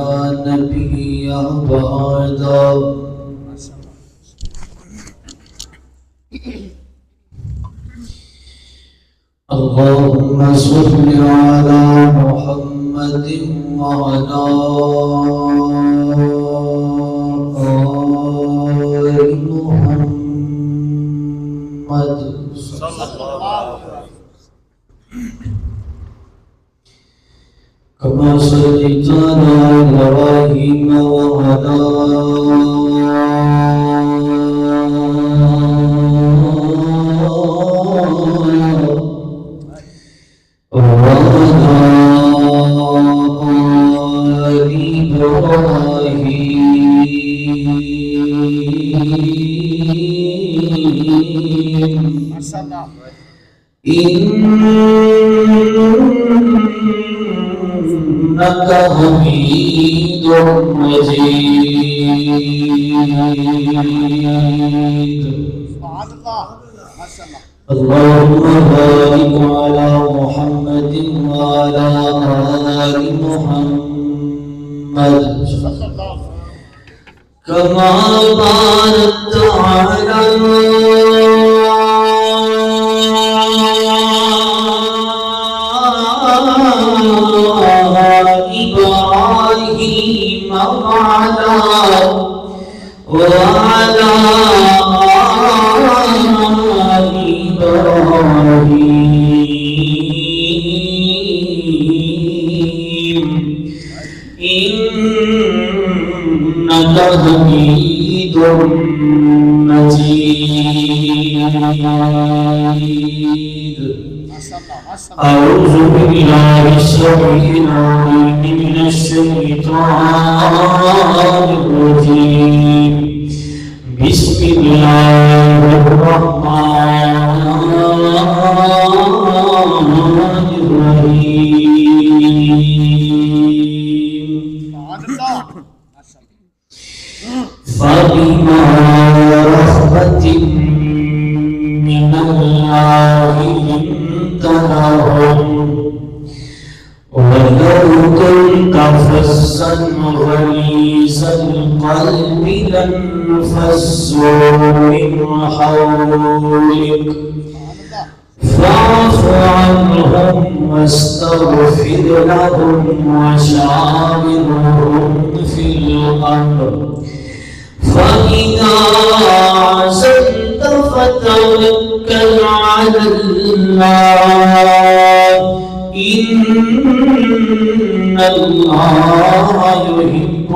لا نبي بعده. اللهم صل على محمد وعلى آل محمد صلى الله عليه وسلم كما صليت على إبراهيم وعلى إنك حميد مجيد. اللهم بارك على محمد وعلى آل محمد كما باركت على إبراهيم وعلى آل إبراهيم إنك حميد مجيد. أعوذ بالله السميع العليم من الشيطان الرجيم. بسم الله الرحمن الرحيم. فبما رحمة من الله لنت لهم ولو كنت فظا غليظ القلب لانفضوا من حولك فاعف عنهم واستغفر لهم وشاورهم في الأمر فإذا عزمت فتوكل على الله إن الله يحب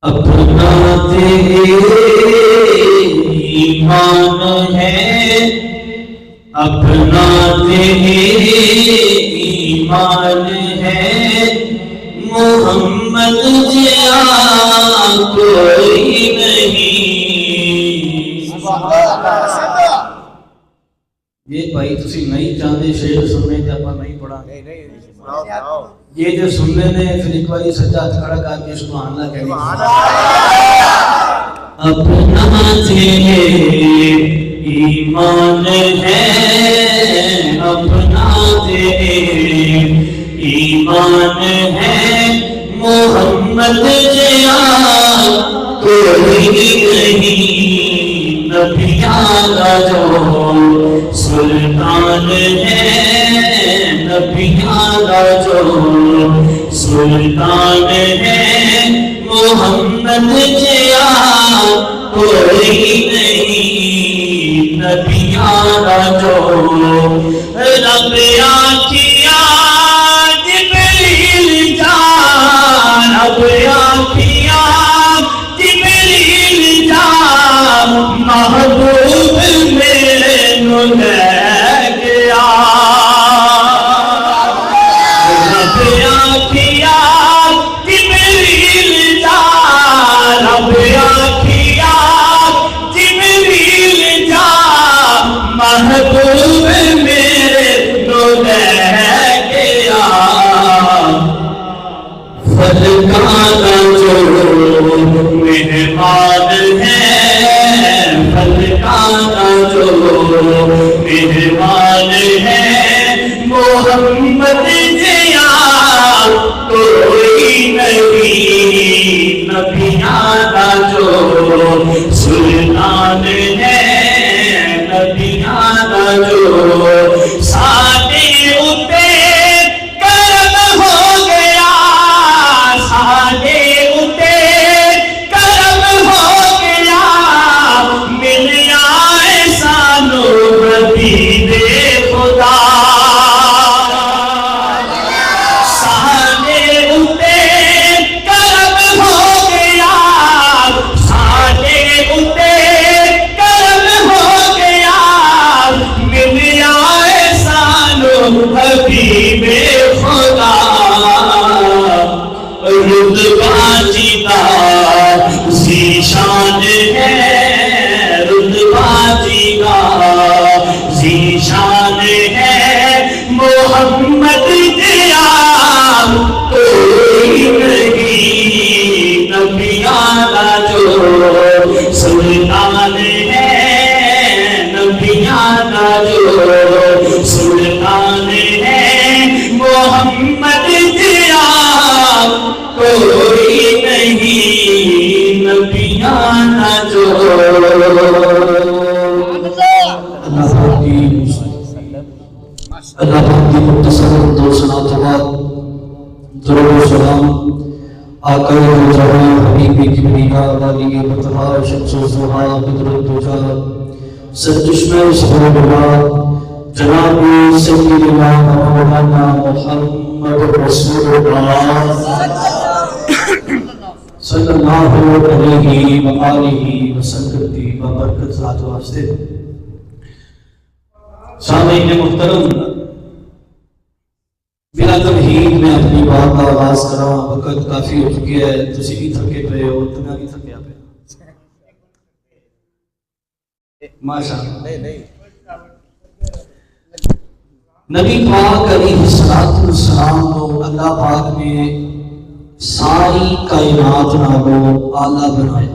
اپنا ایمان ہے اپنا ایمان ہے محمد جیا کوئی نہیں. یہ بھائی تسی نہیں چاہتے شعر سننے تے اپنا نہیں پڑھا یہ جو سننے نے پھر ایک بار سچا ہاتھ کھڑا کر کے سبحان اللہ کہہ دیں. اپنا ایمان ہے اپنا ایمان ہے محمد جیا کوئی نہیں. نبیان جو سلطان ہے نبیان جو سلطان ہے محمد جیا کوئی نہیں. نبیان جو رب آکھیا جبریل جان رب آکھیا جبریل جان محبوب میرے نو لے گیا. رب آکھیا جبریل جان رب آکھیا جبریل جان محبوب میرے نو لے گیا. فلکانا جو مہمان ہے، فلکانا جو مہمان ہے، محمد جیا کوئی نہیں، نبیانہ جو سلطان ہے، نبیانہ جو ساڈے اُتے کرم ہو گیا، ساڈے اُتے کرم ہو گیا، مل آئے سانو حبیب خدا، ساڈے اُتے کرم ہو گیا، ساڈے اُتے کرم ہو گیا، مل آئے سانو حبیب خدا، رتبہ جیتا ذیشان ہے، رتبہ جیتا ذیشان ہے، محمد جیا کوئی نہیں، نبیانہ جو سلطان ہے، نبیانہ جو سلطان ہے، محمد جیا کوئی نہیں، نبیانہ جو اللہ پاک کی مختصر دو صلوات و درود و سلام آقا جہاں حبیب کبریٰ والی مطہر شمس الضحیٰ بدر الدجا سرچشمہ سبحان اللہ جناب سیدنا مولانا محمد رسول اللہ صلی اللہ علیہ وآلہ وسلم کی بابرکت ذات واسطے سامعین محترم، بلا تمہید میں اپنی بات کا آغاز کراں، وقت کافی ہو چکی ہے، تسی بھی تھکے پے ہو، تمہیں بھی تھکیا پے ماشاءاللہ۔ نبی پاک علیہ السلام کو اللہ پاک نے ساری کائنات نالوں اعلیٰ بنایا،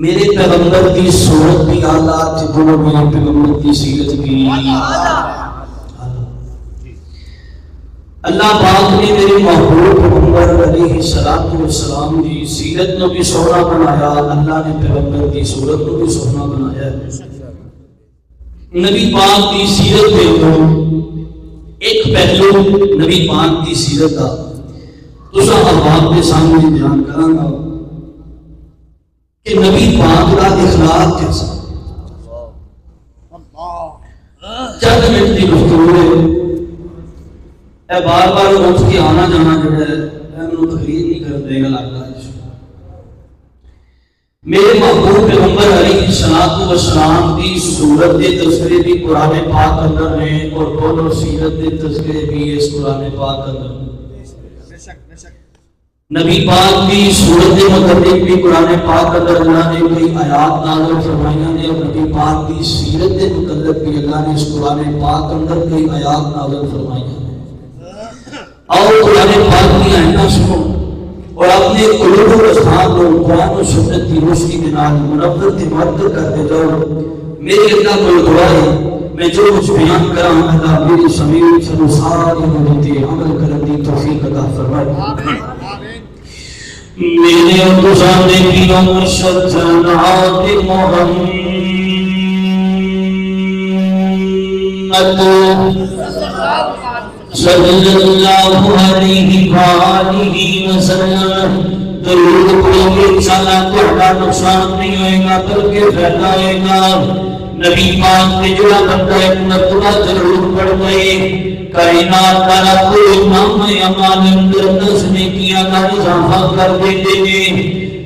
میرے پیغمبر کی صورت بھی اعلیٰ تھی، دونوں میرے پیغمبر کی سیرت بھی اللہ پاک نے میرے محبوب پیغمبر علیہ السلام کی سیرت کو بھی سونا بنایا، اللہ نے پیغمبر کی صورت کو بھی سونا بنایا۔ نبی پاک کی سیرت میں تو ایک پہلو نبی پاک کی سیرت کا دوسرا احباب کے سامنے بیان کروں گا کہ نبی پاک کا اخلاق کیسا، چند منٹ کی گفتگو ہے، بار بار اٹھ کے آنا جانا جو ہے میں تقریر نہیں کر دے گا لگتا ہے۔ میرے محبوب پیغمبر علیہ السلام کی صورت کے تذکرے بھی قرآن پاک اندر ہیں اور دونوں سیرت کے تذکرے بھی اس قرآن پاک اندر ہیں۔ نبی پاک کی صورت متعلق بھی قرآن پاک اندر اللہ نے کئی آیات نازل فرمائیاں ہیں، اور نبی پاک کی سیرت کے متعلق بھی اللہ نے اس قرآن پاک اندر کئی آیات نازل فرمائیاں ہیں۔ اور قرآن پاک کی آیتیں سنو اور اپنے قلوب و اذہان کو قرآن و سنت کی روشنی کے نال منور معطر کرتے جاؤ۔ میرے اللہ کو دعا ہے میں جو کچھ بیان کراں اللہ میری سمیت ساری مدتی عمل کرنے کی توفیق عطا فرمائے۔ میرے گزارے پیروں مرشد جناب محمد صلی اللہ علیہ وآلہ وسلم درود پڑھو گے انشاءاللہ تہاڈا نقصان نہیں ہوئے گا بلکہ فائدہ ہوئے گا۔ نبی پاک نے جڑا بندہ ایک مرتبہ ضرور پڑھ گئے، کائنات والا کوئی نام اعمال اندر دس نیکیاں کا اضافہ کر دیتے ہیں۔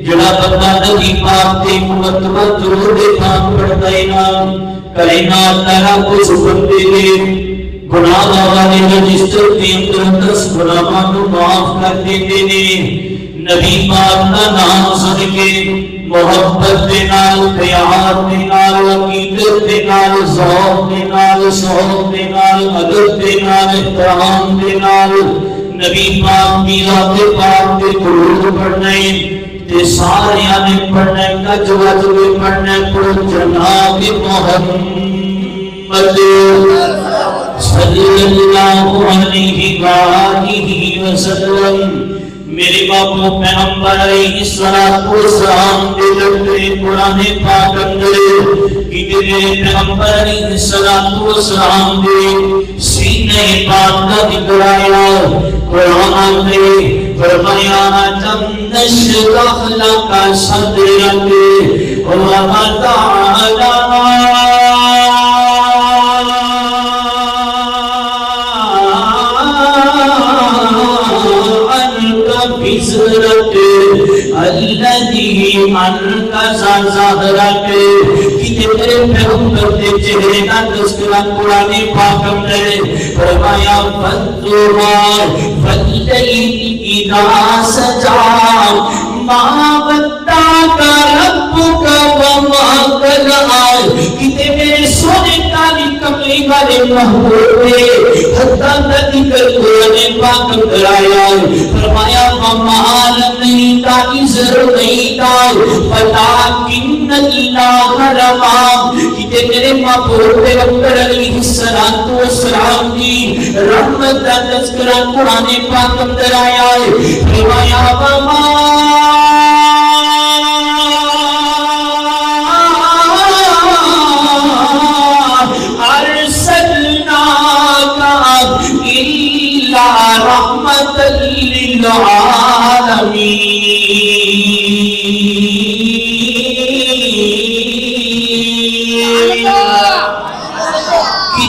جڑا بندہ نبی پاک کے مرتبہ ضرور پاک پڑھ گئے نا، کائنات والا کچھ بندے نے گناہ والے رجسٹر کے اندر 10 گناہاں کو معاف کر دیتے ہیں۔ نبی پاک کا نام سن کے محبت دے نال، پیار دے نال، عقیدت دے نال، ذوق دے نال، شوق دے نال، ادب دے نال، احترام دے نال نبی پاک کی ذات پاک کے درود پڑھنا ہے تے سارے نے پڑھنا ہے گج گج کے پڑھنا ہے پڑھو جناب محمد صلی اللہ علیہ وآلہ وسلم میرے باپو پیغمبر علیہ السلام دے لڑکے قرآن پاک اندر کہ میرے پیغمبر علیہ السلام دے سینے پاک کا ذکر آیا قرآن میں فرمایا جم نشرح لک صدرک ووضعنا بزرک الذی انقض ظہرک کہ تیرے پیغمبر کے چہرے کا تذکرہ قرآن پاک میں فرمایا فالضحیٰ واللیل اذا سجا ما ودعک ربک وما قلع کہ میرے سونے کالی کملی والے محبوب نے حتیٰ ذکر قرآن پاک کرایا فرمایا مال نہیں تھا عزت نہیں تھا ولیکن اللہ رحم کہ میرے محبوب پیغمبر علیہ السلام کی رحمت کا تذکرہ قرآن پاک اندر آیا ہے فرمایا رحمت للعالمین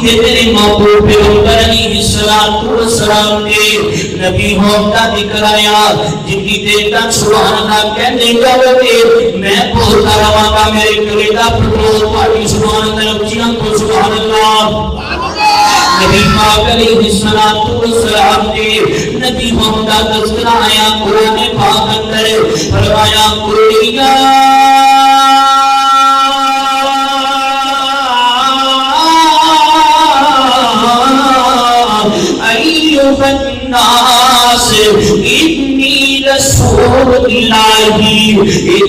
کہ تیرے محبوب پیغمبر علیہ السلام کے نبی ہونے کا ذکر آیا جن کی دیر تک سبحان اللہ کہنے جاؤ گے میں بولتا رہا گا میرے کلیدہ پھٹو پاکی سبحان اللہ اچھیاں کو سبحان اللہ نبی پاک علیہ السلام نے نبی محمد کا تذکرہ آیا قرآن پاک اندر فرمایا قرآن ایوہ الناس انی رسول اللہ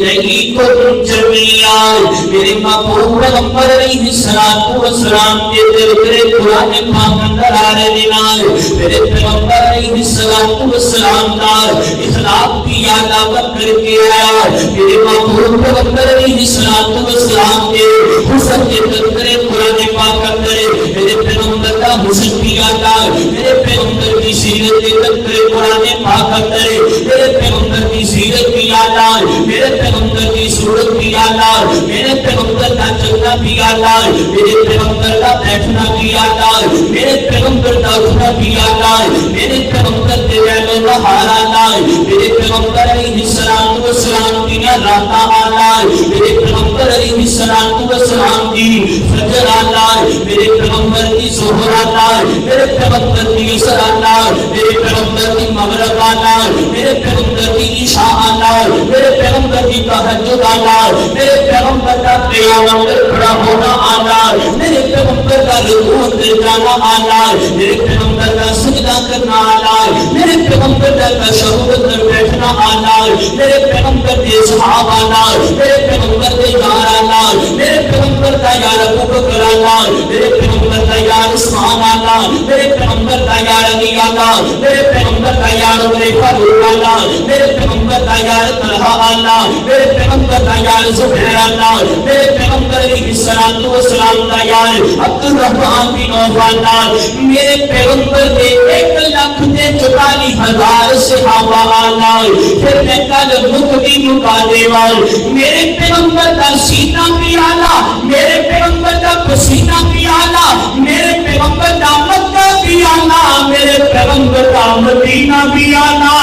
الیکم جمیعا میرے محبوب پیغمبر علیہ السلام کے دل قرآن پاک اندر آ رہے دینار میرے پیغمبر علیہ السلام کا اخلاق کی یاداوت کر کے آیا میرے محبوب پیغمبر علیہ السلام کے حسن کے تذکرے قرآن پاک اندر میرے پیغمبر کا حسن کی یاداوت میرے پیغمبر کی سیرت کے تذکرے قرآن پاک اندر میرے پیغمبر کی سیرت کی یاداوت میرے پیغمبر کی صورت کی یاداوت میرے پیغمبر کا چلنا کی یاداوت میرے پیغمبر کا بیٹھنا کی یاداوت میرے پیغمبر کا اٹھنا کی یاداوت میرے پیغمبر کے ویلو نہار آداوت میرے پیغمبر علیہ السلام کی راتا آداوت میرے پیغمبر علیہ السلام کی فجر آداوت میرے پیغمبر کی ظہر آداوت میرے پیغمبر کی عصر آداوت میرے پیغمبر کی مغرب آداوت میرے پیغمبر کی عشاء آداوت میرے پیغمبر کی تہجد آداوت میرے پیغمبر کا قیام اندر کھڑا ہونا آداوت میرے پیغمبر کا رکوع اندر جانا آداوت میرے پیغمبر کا سجدہ کرنا آداوت میرے پیغمبر کا تشہد اندر بیٹھنا آداوت میرے پیغمبر کے صحابہ آداوت میرے پیغمبر کے یار آداوت میرے پیغمبر کا یار ابو بکر آداوت میرے پیغمبر کا یار عثمان آداوت میرے پیغمبر کا یار علی آداوت میرے پیغمبر کا یار عمر فاروق آداوت میرے پیغمبر کا یار طلحہ آداوت میرے پیغمبر کا یار زبیر آداوت میرے پیغمبر علیہ السلام کا یار عبد الرحمن بن عوف آداوت میرے پیغمبر کے 1,44,000 صحابہ آداوت پھر میں کل مکتی مکا دیوال میرے پیغمبر کا سینہ بھی آلہ میرے پیغمبر کا پسینہ بھی آلہ میرے پیغمبر کا مکہ بھی آلہ میرے پیغمبر کا مدینہ بھی آلہ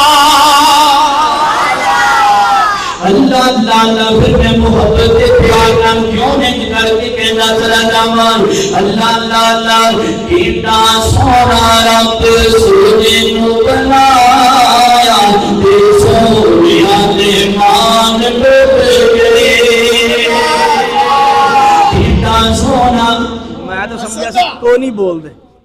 اللہ اللہ پھر میں محبت پیار نام کیوں نہیں کر کے کہنا چلا جامان اللہ اللہ کتنا سونا رب سونے نو بنایا دے سونیا دے مان ڈوب گئے کتنا سونا میں تو سمجھا کوئی نہیں بول دے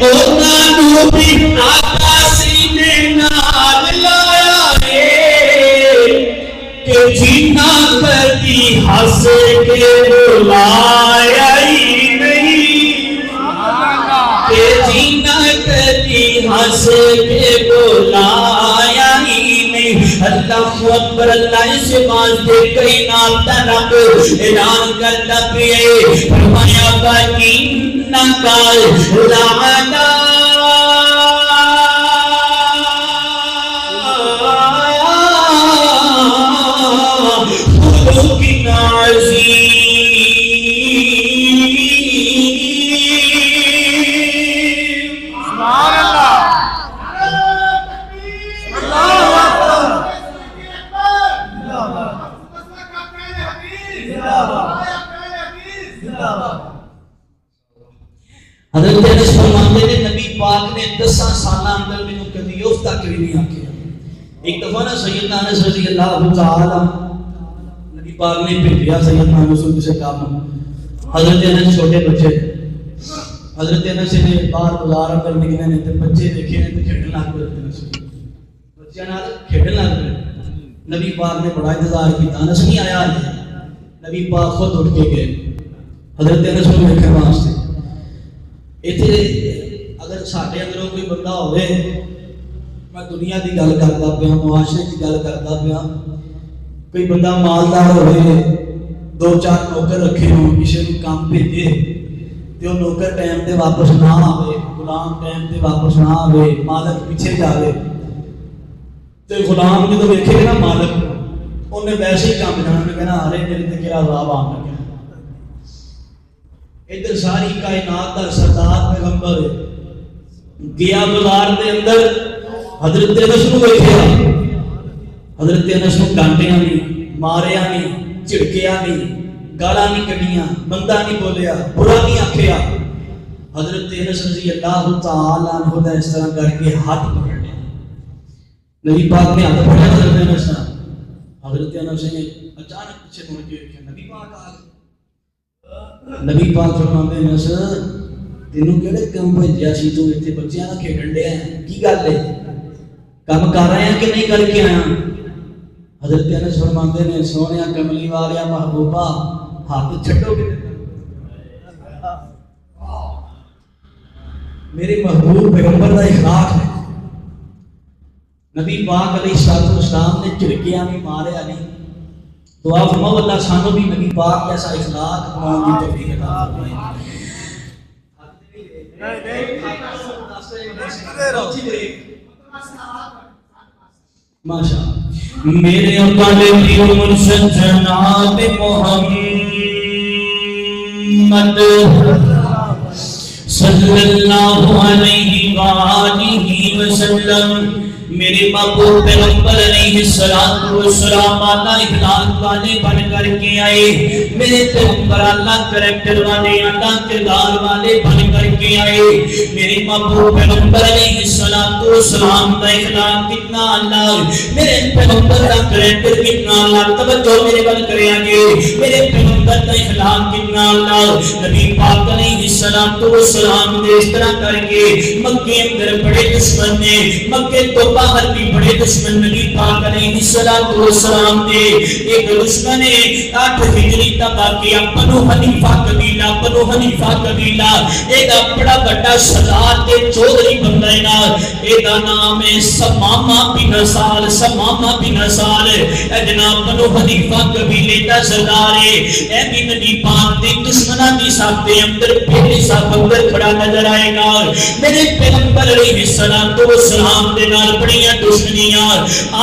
ਉਹਨਾਂ ਵੀ ਆਕਾ ਸੀਨੇ ਨਾਲ ਲਾਇਆ ਏ ਕਿ ਜੀਨਾ ਕਦੀ ਹੱਸ ਕੇ ਬੁਲਾਇਆ ਹੀ ਨਹੀਂ, کہ جینا کدی ہنس کے بلایا ہی نہیں۔ اللہ اکبر، اللہ سے مانتے کئی نام رب اعلان کرتا پئے، فرمایا وَإِنَّكَ لَعَلَىٰ خُلُقٍ عَظِيمٍ۔ حضرت انس فرماتے ہیں نبی پاک نے 10 سالہ اندر میں کبھی اس تک بھی نہیں آکیا۔ ایک دفعہ نا سیدنا انس رضی اللہ تعالی نبی پاک نے بھیجا سیدنا انس سے کام، حضرت انس چھوٹے بچے، حضرت انس نے باہر بازار اندر نکلے نے تے بچے دیکھے نے تے کھیڈن لگ پے، بچیاں نال کھیڈن لگ پے۔ نبی پاک نے بڑا انتظار کیتا، انس نہیں آیا، نبی پاک خود اٹھ کے گئے حضرت انس کو دیکھنے واسطے۔ ایتھے اگر ساڈے اندروں کوئی بندہ ہوئے، میں دنیا دی گل کردا پیا، معاشرے دی گل کردا پیا، کوئی بندہ مالدار ہوئے، 2-4 نوکر رکھے ہوں، کسی نوں کام بھیجے تے او نوکر ٹائم تے واپس نہ آوے، غلام ٹائم تے واپس نہ آوے، مالک پیچھے جاوے تے غلام جدوں ویکھے نا مالک انہیں ویسے ہی کام جانا کہنا ارے میرے تے کیڑا عذاب آن لگا۔ ادھر ساری کائنات دا سردار پیغمبر گیا بازار دے اندر، حضرت انس نوں ویکھیا، حضرت انس نوں ڈانٹیا نہیں، ماریا نہیں، جھڑکیا نہیں، گالاں نہیں کڈیاں، بندہ نہیں بولیا، برا نہیں آکھیا۔ حضرت انس رضی اللہ تعالی عنہ دا اس طرح کر کے ہاتھ پکڑ لیا، نبی پاک نے ہاتھ پکڑا حضرت انس کا، حضرت انس نے اچانک پیچھے مڑ کے دیکھا نبی پاک آ گئے۔ نبی پاک فرماتے ہیں انس تینوں کیڑے کم بھیجیا سی، تو ایتھے بچیاں نال کھیڈن ڈیا ہے، کی گل ہے، کم کر رہے ہیں کہ نہیں کر کے آیا؟ حضرت انس فرماتے ہیں سونیا کملی والیا محبوبہ ہاتھ چھڈو کہ میرے محبوب پیغمبر کا اخلاق ہے۔ نبی پاک علیہ الصلوۃ والسلام نے جھڑکیا نہیں، ماریا نہیں۔ دعا فرماؤ اللہ سانوں بھی نبی پاک جیسا اخلاق اپنانے کی توفیق عطا فرمائے۔ ماشاء میرے قلبی مرشد جناب محمد صلی اللہ علیہ وآلہ وسلم، میرے محبوب پیغمبر علیہ السلام اعلیٰ اخلاق والے بن کر کے آئے، میرے پیغمبر اللہ کریکٹر والے، اللہ کردار والے بن کر کے آئے۔ میرے محبوب پیغمبر علیہ السلام کا اخلاق کتنا اللہ، میرے پیغمبر کا کریکٹر کتنا اللہ، توجہ میرے بل کرے آگے، میرے پیغمبر کا اخلاق کتنا اللہ۔ نبی پاک علیہ السلام نے اس طرح کر کے مکے اندر بڑے دشمن نے، مکے تو باہر بھی بڑے دشمن نبی پاک علیہ السلام نے، ایک دشمن نے 8 ہجری تباہ کیا، بنو حنیفہ قبیلہ، ایک بڑا بڑا سردار تے چودھری بندہ ہے، ایک نام ہے سمامہ بن سال، اے جناب بنو حنیفہ قبیلے دا سردار ہے، اے بھی نبی پاک دے دشمناں دی صف دے اندر پہلے صف اندر کھڑا نظر آئے گا۔ میرے پیغمبر علیہ السلام دے نال بڑیاں دشمنیاں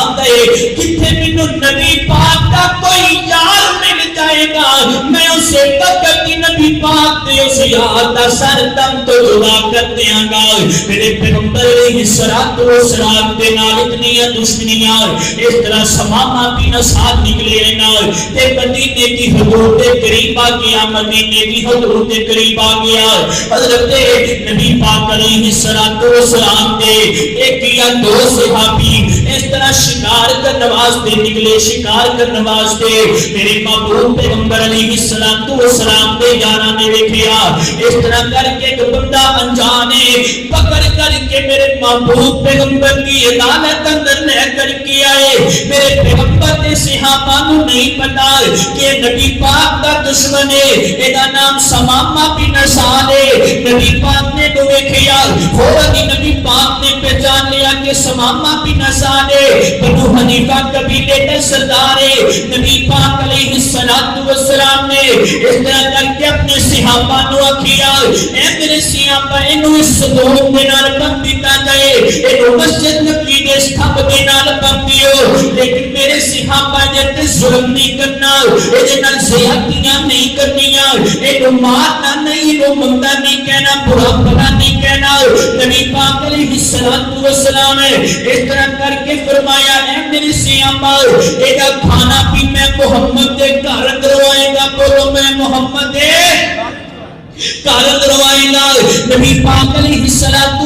آتا ہے، کتنے مینوں نبی پاک کا کوئی یار مل جائے گا، میں اسے کبھی نبی پاک دے اس یار دا سر دم تو جدا کر دیاں گا۔ میرے پیغمبر علیہ السلام دے نال اتنیاں دشمنیاں، اس طرح سمامہ بن سعد نکلے نال تے مدینے کی حدود دے قریب آ گیا، مدینے کی حدود دے قریب آ گیا۔ حضرت نبی پاک علیہ السلام دے ایک یا 2 صحابی اس اس طرح شکار کرنے واسطے نکلے، شکار کرنے واسطے میرے محبوب پیغمبر علیہ السلام دے یاراں نے ویکھیا اس طرح کر کے ایک بندہ انجانے پکڑ کر کے میرے محبوب پیغمبر کی عدالت اندر لے کر کے آئے۔ میرے پیغمبر دے صحابہ نو نہیں پتا کہ نبی پاک دا دشمن ہے، ایدا نام سمامہ بن اسال ہے۔ نبی پاک نے تو ویکھیا فوراً ہی نبی پاک نے پہچان لیا کہ سمامہ بن اسال ہے، بنو حنیفہ قبیلے کا سردار ہے۔ نبی پاک علیہ السلام نے اس طرح کر کے اپنے صحابہ نو آکھیا اے میرے صحابہ اینو اس صدوق دے نال بن دیتا جائے، اینو مسجد نبی دے ستھپ دے نال بن دیو، لیکن میرے صحابہ نے ظلم نہیں کرنا، اے نال زیادتیاں نہیں کرنیاں، اینو مارنا نہیں، اینو مندا نہیں کہنا، برا بھلا نہیں کہنا۔ نبی پاک علیہ السلام نے اس طرح کر کے فرمایا اے میرے صحابہ ایدا کھانا بھی میں محمد دے گھر کروائے گا، بولو میں محمد دے کارد روائے گا۔ نبی پاک علیہ السلام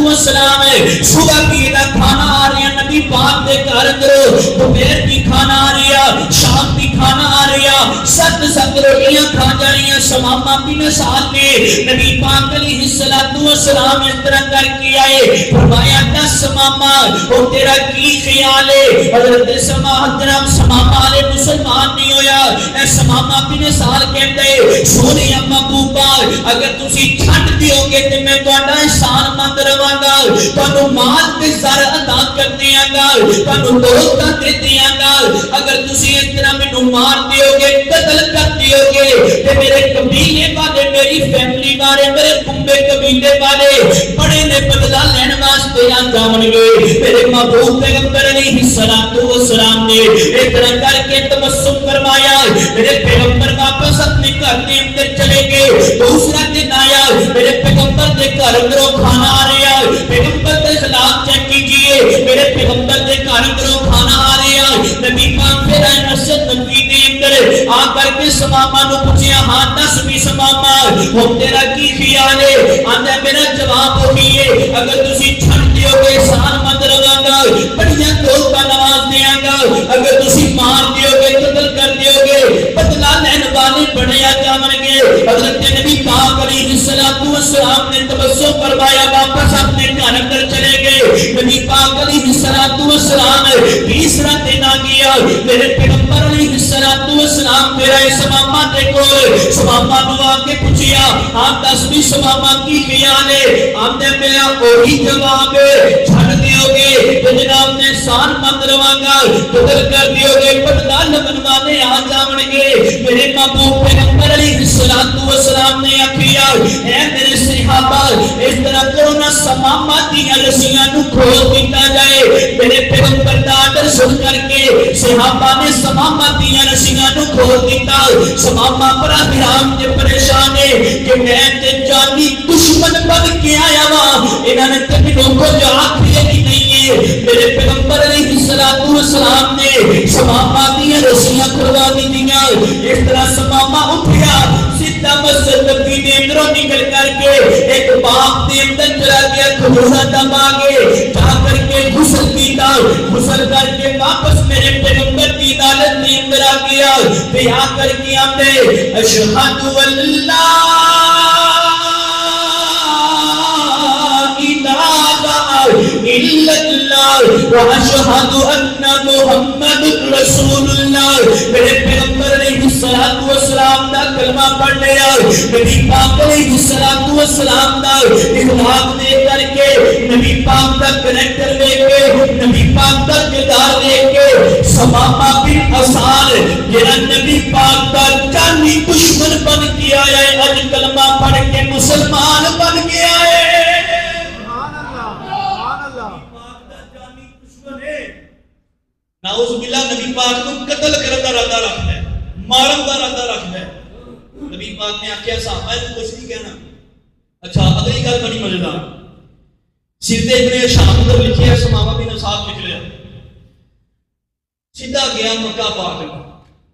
صبح کی دا کھانا آ رہا ہے، نبی پاک دے کارد رو دوپہر کی کھانا آ رہا، شام کی کھانا آ رہا، ست روٹیاں کھا جا رہی ہیں۔ سمامہ بن اسال نے نبی پاک علیہ السلام اس طرح کر کے آئے، فرمایا دس سمامہ اور تیرا کی خیال ہے؟ حضرت سمامہ علیہ مسلمان نہیں ہویا۔ اے سمامہ بن اسال کہتے ہیں سونے محبوبہ اگر تسی چھٹ دیو گے تے میں تہاڈا احسان مند رہاں گا، تانوں مال تے زر عطا کر دیاں گا، تانوں دولت دے دیاں گا۔ اگر تسی اس طرح مینوں مار دیو گے، قتل کر دیو گے تے میرے قبیلے والے، میری فیملی والے، میرے کمبے قبیلے والے بڑے نے بدلہ لین واسطے آ جاون گے۔ میرے محبوب پیغمبر علیہ السلام نے اس طرح کر کے تبسم فرمایا۔ میرے پیغمبر واپس اپنے گھر کے اندر چلے گئے۔ دوسرا دن آیا، میرے پیغمبر دے گھر اندروں کھانا آ رہا، پیغمبر دے خلاف چیک کیجئے، میرے پیغمبر دے گھر اندروں کھانا آ رہا۔ نبی پاک پھر آئے مسجد نبوی دے اندر آ کر کے سمامہ نو پوچھیا ہاں دس بھی سمامہ ہم تیرا کی خیال ہے؟ آندہ میرا جواب وہی ہے اگر تسی چھڑ دیو گے احسان مند رہاں گا، بڑیاں دولتاں نواز دیاں گا، اگر تسی مار دیو گے، قتل کر دیو گے، بدلہ لین والے بڑے آ جاون گے۔ حضرت نبی پاک علیہ السلام نے تبسم فرمایا، واپس اپنے گھر اندر چلے گئے۔ نبی پاک علیہ السلام تیسرا دن آ گیا، میرے پیغمبر علیہ السلام میرا سمامہ دے کول سمامہ نو آ کے پوچھیا ہاں دس بھی سمامہ کی خیال ہے؟ آندے میرا وہی جواب ہے چھڑ دیو گے تو جناب نے احسان مند رہاں گا، قتل کر دیو گے بدلہ لگن والے آ جاون گے۔ میرے محبوب پیغمبر علیہ السلام نے آکھیا اے میرے صحابہ اس طرح کرو نہ سمامہ دیاں رسیاں نو کھول دیتا جائے۔ میرے پیغمبر دا آرڈر سن کر کے صحابہ نے سمامہ دیاں رسیاں نو کھول دیتا۔ سمامہ بڑا حیران تے پریشان ہے کہ میں تے جانی دشمن بن کے آیا وا، انہاں نے تے مینوں کچھ آکھیا ہی نہیں ہے۔ میرے پیغمبر علیہ السلام نے سمامہ دیاں رسیاں کھلوا دتیاں۔ اس طرح سمامہ اٹھیا، سیدھا مسجد نبوی دے اندروں نکل کر کے ایک باغ دے اندر چلا گیا، کھجوراں دا باغ ہے، جا کر کے غسل کیتا، غسل کر کے واپس میرے پیغمبر کی عدالت دے اندر آ گیا، تے آ کر کے آندے اشہد اللہ الا اللہ واشہد ان محمد رسول اللہ۔ میرے پیغمبر علیہ السلام دا کلمہ پڑھ لیا، نبی پاک علیہ السلام دا اخلاق دے کر کے، نبی پاک دا کریکٹر لے کے، نبی پاک دا کردار لے کے سمامہ بن اسال جنہاں نبی پاک دا جانی دشمن بن کے آیا ہے، اج کلمہ پڑھ کے مسلمان بن کے آئے۔ نعوذ باللہ نبی پاک کو قتل کرن دا ارادہ رکھدا ہے، مارن دا ارادہ رکھدا ہے۔ نبی پاک نے آکھیا صحابہ کو کچھ نہیں کہنا۔ اچھا اگلی گل بڑی مزیدار، سیدھے ابن شام کو لکھیا، سمامہ بن اسال لکھ لیا، سیدھا گیا مکہ پاک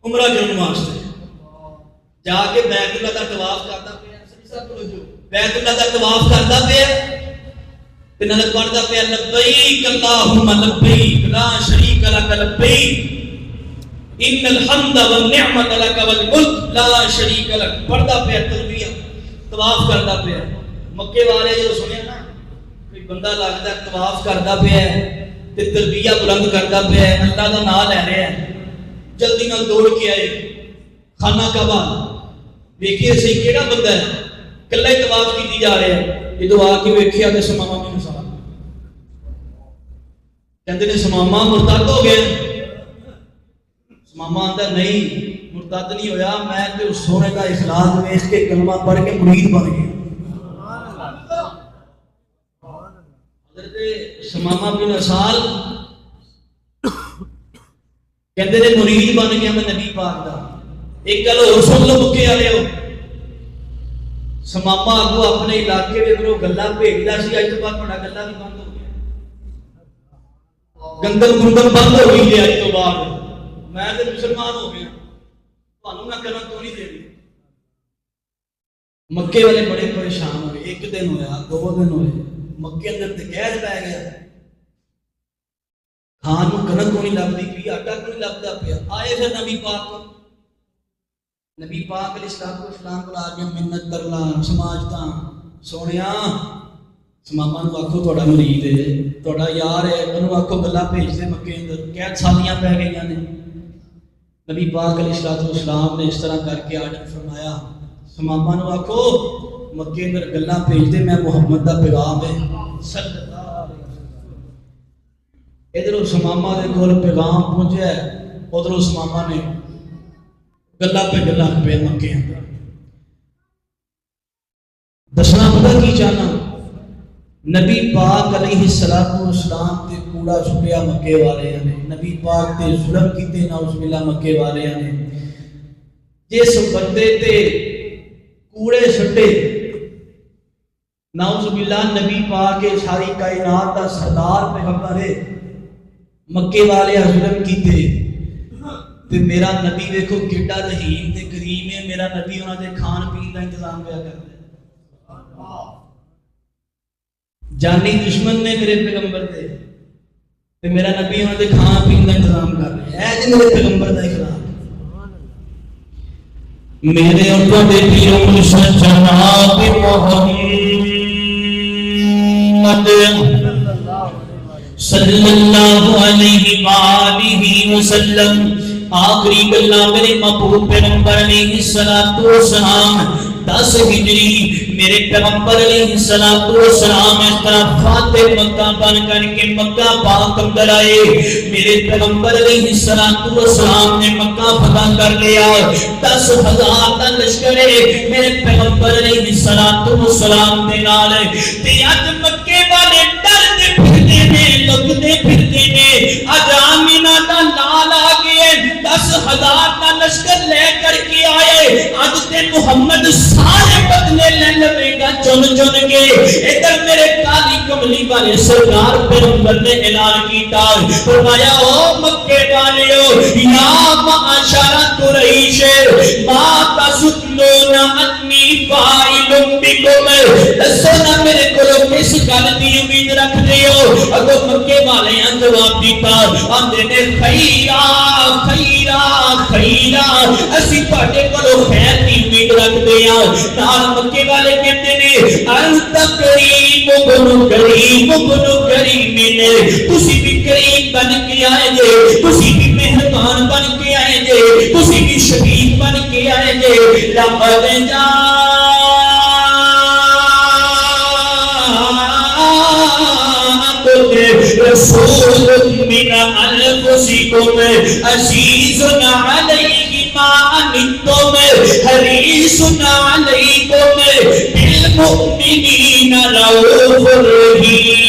عمرہ کرن واسطے، جا کے بیت اللہ دا طواف کردا پیا، بیت اللہ دا طواف کردا پیا تے نال پڑھدا پیا لبیک اللہم لبیک لا شریک شریک لک لبیک ان الحمد والنعمت لک والملک لا شریک لک. پڑھدا پیا تلبیہ طواف کردا پیا. مکے والے جو سنیا نا کوئی بندہ لگدا طواف کردا پیا تے تلبیہ بلند کردا پیا اللہ دا نام لے رہا ہے, جلدی نال دوڑ کے آئے خانہ کعبہ ویکھیے صحیح کیڑا بندہ ہے کلا ہی طواف کیتی جا رہا ہے. جدوں آ کے ویکھیا تے سماما میں نسال کہندے نے سماما مرتد ہو گیا. سماما آندا نہیں مرتد نہیں ہویا, میں تے اس سونے دا اخلاق ویکھ کے کلمہ پڑھ کے مرید بن گیا. حضرت سماما بن اسال کہندے نے مرید بن گیا میں نبی پاک دا. ایک گل اور سن لو مکے والے ہو, سماما اگو اپنے علاقے دے اندروں گلاں بھیجدا سی, اج تو بعد بڑا گلاں بھی بند ہو گیا, گندل گندل بند ہو گئی اج تو بعد. میں تے مسلمان ہو گیا, تانوں نہ کرن تو نہیں دے دی. مکے والے بڑے پریشان ہوئے. ایک دن ہویا, دو دن ہوئے, مکے اندر تے قید پی گیا, کھان نوں کنک کو نہیں لبدی پئی, آٹا کو نہیں لبدا پیا. آئے پھر نبی پاک کو, نبی پاک علیہ السلام کو آ کے منت کر لا سماجتا سونیا سماما نو آکھو تہاڈا مرید ہے, تہاڈا یار ہے, انہوں آکھو گلاں بھیج دے مکے اندر. قید سالیاں پی گئیاں نے. نبی پاک علیہ السلام نے اس طرح کر کے آرڈر فرمایا سماما نو آکھو مکے اندر گلاں بھیج دے, میں محمد دا پیغام ہے صلی اللہ علیہ وسلم. ادھروں سماما دے کول پیغام پہنچیا, ادھروں سماما نے گلا پہ گلا پہ مکے اندر. دسنا پتہ کی چاہنا, نبی پاک علیہ السلام تے کوڑا چھپیا مکے والے نے, نبی پاک تے ظلم کیتے نعوذ باللہ مکے والے نے. جس بندے تے کوڑے چھٹے نعوذ باللہ نبی پاک کے ساری کائنات دا سردار پیغمبر ہے, مکے والے ظلم کیتے تے میرا نبی دیکھو کیڈا رحیم تے کریم ہے. میرا نبی انہاں دے کھان پین دا انتظام پیا کردا ہے. جانی دشمن نے میرے پیغمبر دے تے میرا نبی انہاں دے کھان پین دا انتظام کر رہا ہے. اے جی میرے پیغمبر دا اخلاق. میرے اور تواڈے پیر مرشد جناب محمد صلی اللہ علیہ وآلہ وسلم آخری گلاں میرے محبوب پیغمبر علیہ السلام 10 ہجری میرے پیغمبر علیہ السلام اس طرح فاتح مکہ بن کر کے مکہ پاک اندر آئے. میرے پیغمبر علیہ السلام نے مکہ فتح کر لیا. 10,000 کا لشکر میرے پیغمبر علیہ السلام دے نال تے اج مکے والے ڈردے پھردے نے, لگدے پھردے نے. اج آمینہ دا نال آ گئے, 10,000 کا لشکر لے کر کے آئے. اج تے محمد سارے بدلے لے لے گا چن چن کے. ادھر میرے کالی کملی والے سرکار پیغمبر نے اعلان کیتا, فرمایا او مکے والےو یا معاشر قریش ما تظنون انی فاعل بکم. دسو نا میرے کولوں کس گل دی امید رکھ رہے ہو. اگوں مکے والے نے جواب دیتا, آندے نے خیرا خیرا خیرا, اسی تواڈے کولوں خیر دی امید رکھدے ہاں. نال مکے والے کہندے نے انت کریم بن کریم بن کریم نے, تسی بھی کریم بن کے آئے جے, تسی بھی مہربان بن کے آئے جے, تسی بھی شفیق بن کے آئے جے. لقد رسول من انفسکم عزیز علیہ ما عنتم حریص علیکم بالمؤمنین رؤوف رحیم.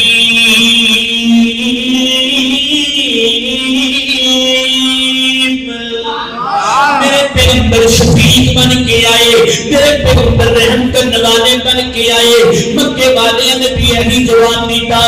میرے پیغمبر شفیق بن کے آئے, میرے پیغمبر رحم کرنے والے بن کے آئے. مکے والے نے بھی یہی جواب دیتا,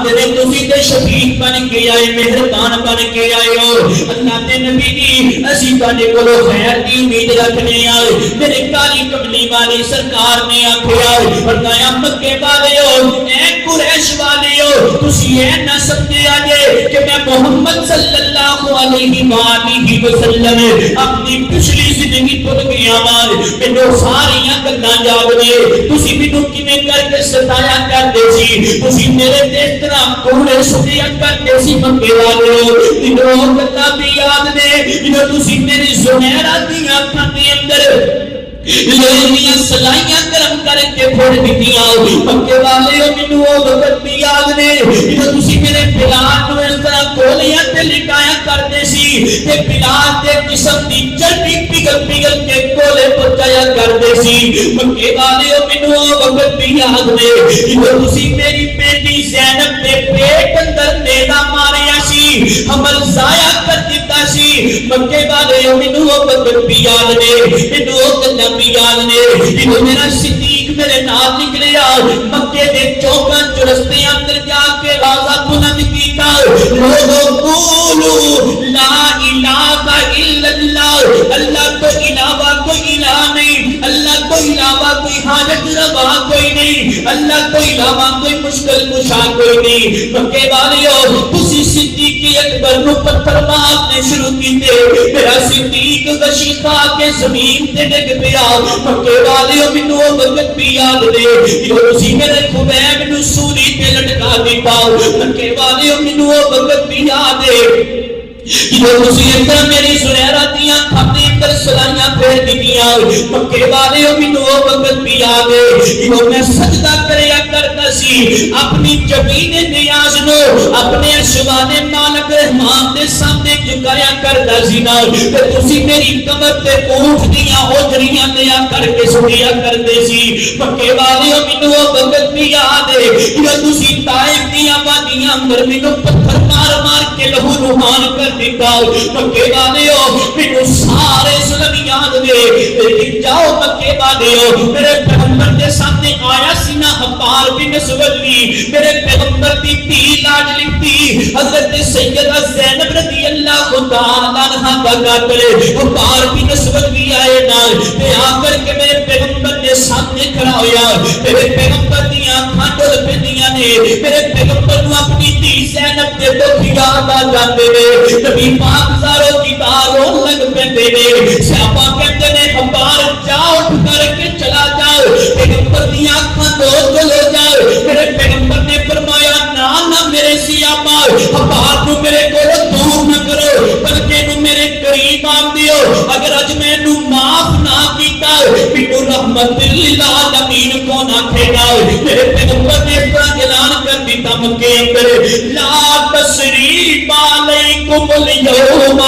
میرے تسی تے شفیق بن کے آئے, مہربان بن کے آئے ہو. اللہ دے نبی جی اسی تواڈے کولوں خیر دی امید رکھنے آئے. میرے کالی کملی والے سرکار نے آکھیا, فرمایا مکے والے ہو, اے قریش والے ہو, تسی اے نہ سمجھے آجے کہ میں محمد صلی اللہ علیہ وآلہ وسلم اپنی پچھلی زندگی بھول گیا وا مینوں ساریاں گلاں یاد نے تسی مینوں کیویں کر کے ستایا کردے سی تسی میرے تے طرح کوڑے سٹیا کردے سی مکے والو مینوں گلاں بھی یاد نے جدوں تسی میری زہرا دیاں اکھاں دے اندر لوہیاں سلائیاں گرم کر کے پھوڑ دیتیاں مکے والے مینوں او وقت بھی یاد نے جدوں تسی میرے بلال نوں اس طرح گولیاں تے لٹایا کردے سی تے بلال دے جسم دی چربی پگھل پگھل کے گولے پہنچایا کردے سی مکے والے مینوں او وقت بھی یاد نے جدوں تسی میری بیٹی زینب دے پیٹ اندر نیزا ماریا سی حمل ضائع کر دیتا سی مکے والے مینوں او وقت بھی یاد نے مینوں او بھی یاد نے جدوں میرا صدیق میرے نال نکلیا مکے دے چوکاں چرستے اندر جا کے راضا بلند کیتا لوگوں قولوا لا الہ الا اللہ اللہ تو علاوہ کوئی الہ نہیں اللہ تو علاوہ کوئی حاجت روا کوئی نہیں اللہ تو علاوہ کوئی مشکل کشا کوئی نہیں مکے والیو تسی صدیق اکبر نو پتھر مارنے شروع کیتے میرا صدیق غشی کھا کے زمین تے ڈگ پیا مکے والیو مینوں او وقت بھی یاد نے جدوں تسی میرے خبیب نوں سولی تے لٹکا دیتا مکے والیو مینوں او وقت بھی یاد ہے جدوں تسی اندر میری سنہرا دیاں اپنے اندر سلائیاں پھیر دیتیاں مکے والیو مینوں او وقت بھی یاد ہے جدوں میں سجدہ کریا کرتا سی اپنی جبین نیاز نو اپنے اشوان مالک رحمان دے سامنے جھکایا کرتا سی نا تے تسی میری کمر تے اونٹ دیاں اوجریاں لیا کر کے سٹیا کرتے سی مکے والیو مینوں او وقت بھی یاد ہے جدوں تسی طائف دیاں وادیاں اندر مینوں پتھر مار مار کے لہو لہان کر دیتا مکے والیو مینوں سارے ظلم یاد نے لیکن جاؤ مکے والیو میرے پیغمبر کے سامنے آیا سی نا حبار بن سولی میرے پیغمبر دی دھی لاڈلی تھی حضرت سیدہ زینب رضی اللہ تعالی عنہا کا قاتل حبار بن سولی آئے نا تے آ کر کے میرے پیغمبر کے سامنے کھڑا ہویا میرے پیغمبر دیاں اکھاں ڈل پیندیاں نے میرے پیغمبر نوں اپنی دھی زینب دے دکھ یاد آ جاندے نے نبی پاک زارو کی تاروں لگ پیندے نے صحابہ کہتے نے حبار جا اٹھ کر کے چلا جاؤ پیغمبر دیاں اکھاں دل ہو جاؤ میرے پیغمبر نے فرمایا نہ میرے صحابہ حبار نوں میرے کولوں دور نہ کرو بلکہ نوں میرے قریب آن دیو اگر اج میں نوں معاف نہ کیتا مینوں رحمت للعالمین کون آکھے گا میرے پیغمبر نے اس طرح اعلان کر دیتا مکے اندر لا تسریب علیکم اليوم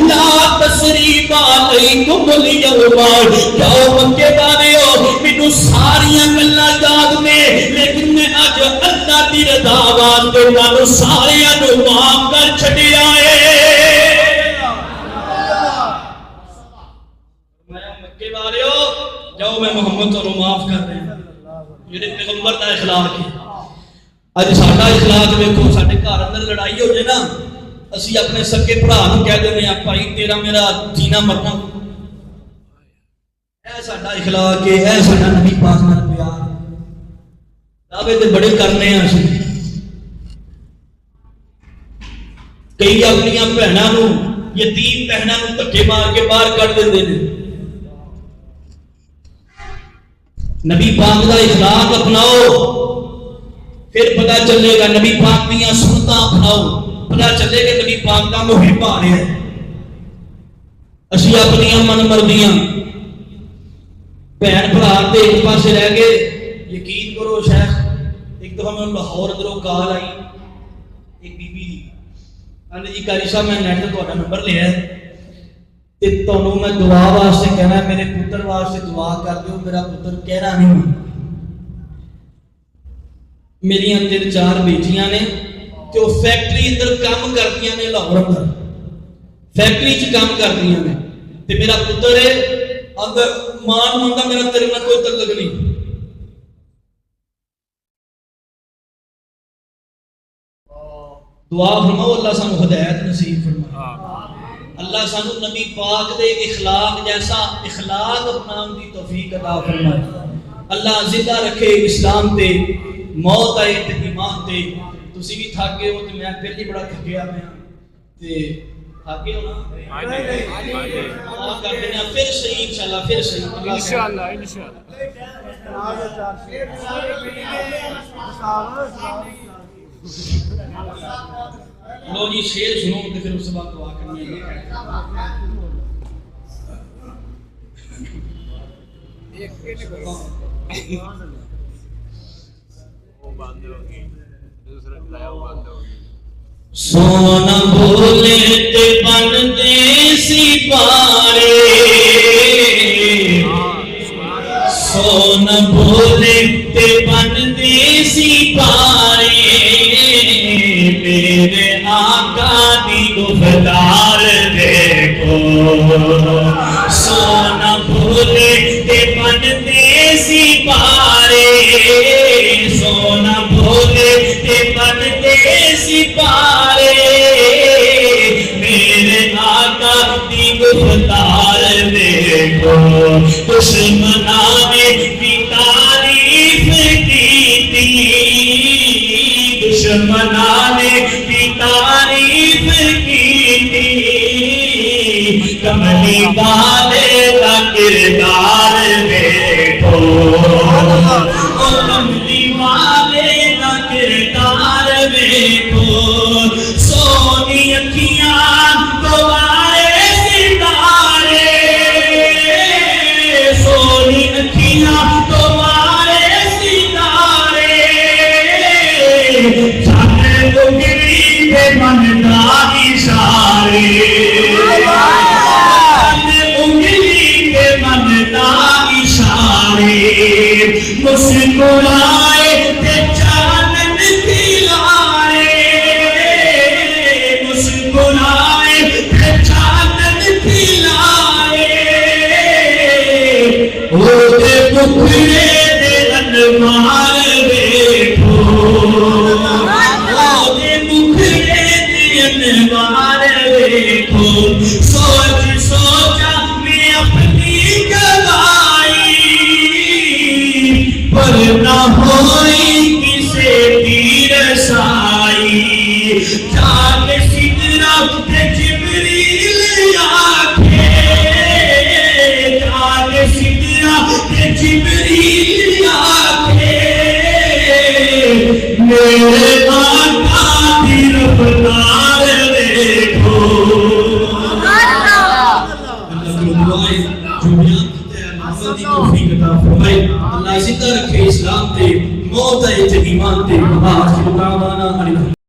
لا تسریب علیکم اليوم جاؤ مکے والیو مینوں ساریاں گلاں یاد نے لیکن میں اج اللہ دی رضا واسطے تانوں ساریاں نوں معاف کر چھڈیا اے مکے والیو جاؤ میں محمد کو معاف کر رہا ہوں میرے پیغمبر دا اخلاق ہے اج ساڈا اخلاق ویکھو ساڈے گھر اندر لڑائی ہو جائے نا اسی اپنے سکے بھرا نوں کہہ دیندے ہیں بھائی تیرا میرا جینا مرنا اے ساڈا اخلاق ہے اے ساڈا نبی پاک نال پیار دعوے تے بڑے کرنے ہیں اسی کئی اپنی بہناں نوں یتیم بہناں نوں دھکے مار کے باہر کڈ دیندے نے نبی پاک دا اخلاق اپناؤ پھر پتہ چلے گا نبی پاک دیاں سنتاں اپناؤ پتہ چلے گا نبی پاک دا محب آ رہا ہے اسی اپنی من مرضیاں بہن بھرا تے ایک پاسے رہ گئے یقین کرو شیخ ایک دفعہ میں لاہور ادھروں کال آئی ایک بی بی دی آندے جی قاری صاحب میں نیٹ تے تہاڈا نمبر لیا ہے تے تانوں میں دعا واسطے کہنا ہے میرے پتر واسطے دعا کر دیو میرا پتر کہنا نہیں میری اندر 4 بیٹیاں نے تے وہ فیکٹری اندر کام کردیاں نے لاہور اندر فیکٹری چ کام کردیاں نے تے میرا پتر ہے اگر ماں منگا میرا تیرے نال کوئی تعلق نہیں دعا فرماؤ اللہ سانو ہدایت نصیب فرمائے اللہ سانو نبی پاک دے اخلاق جیسا اخلاق اپنان دی توفیق عطا فرمائے اللہ زندہ رکھے اسلام تے موت آئے تے ایمان تے تسی بھی تھک گئے ہو تے میں پھر بھی بڑا تھکیا میں تے تھک گئے ہو نا کر دینا پھر صحیح انشاءاللہ پھر صحیح انشاءاللہ لو جی شیر سنو تے پھر اس کے بعد دعا کرنی ہے سونا بولے تے بندے سپارے سونا بولے تے بندے سپارے میرے آقا دی گفتار دیکھو سونا بولے تے بندے سپارے سونا بولے تے بندے سپارے میرے آقا دی گفتار دیکھو دشمناں نے بھی تعریف کی دشمناں نے بھی تعریف کی کملی والے کا کردار دیکھو کملی والے کا کردار دیکھو سونی اکھیاں تمہارے ستارے سونی اکھیاں تمہارے ستارے جانے تو گری کے من کا اشارے انگلی کے من کا اشارے مسکرائے تے چاند کھلائے مسکرائے تے چاند کھلائے وہ دے بکھرے دے انوار دیکھو وہ دے بکھرے دے انوار دیکھو سوچ سوچا میں اپنی گوائی پر نہ ہوئی کسے کی رسائی جاگ سدرا تے جبریل آکھے جاگ سدرا تے جبریل آکھے میرے آقا دی رفتار دیکھو اللہ زندہ رکھے اسلام تے موت ہے ایمان تے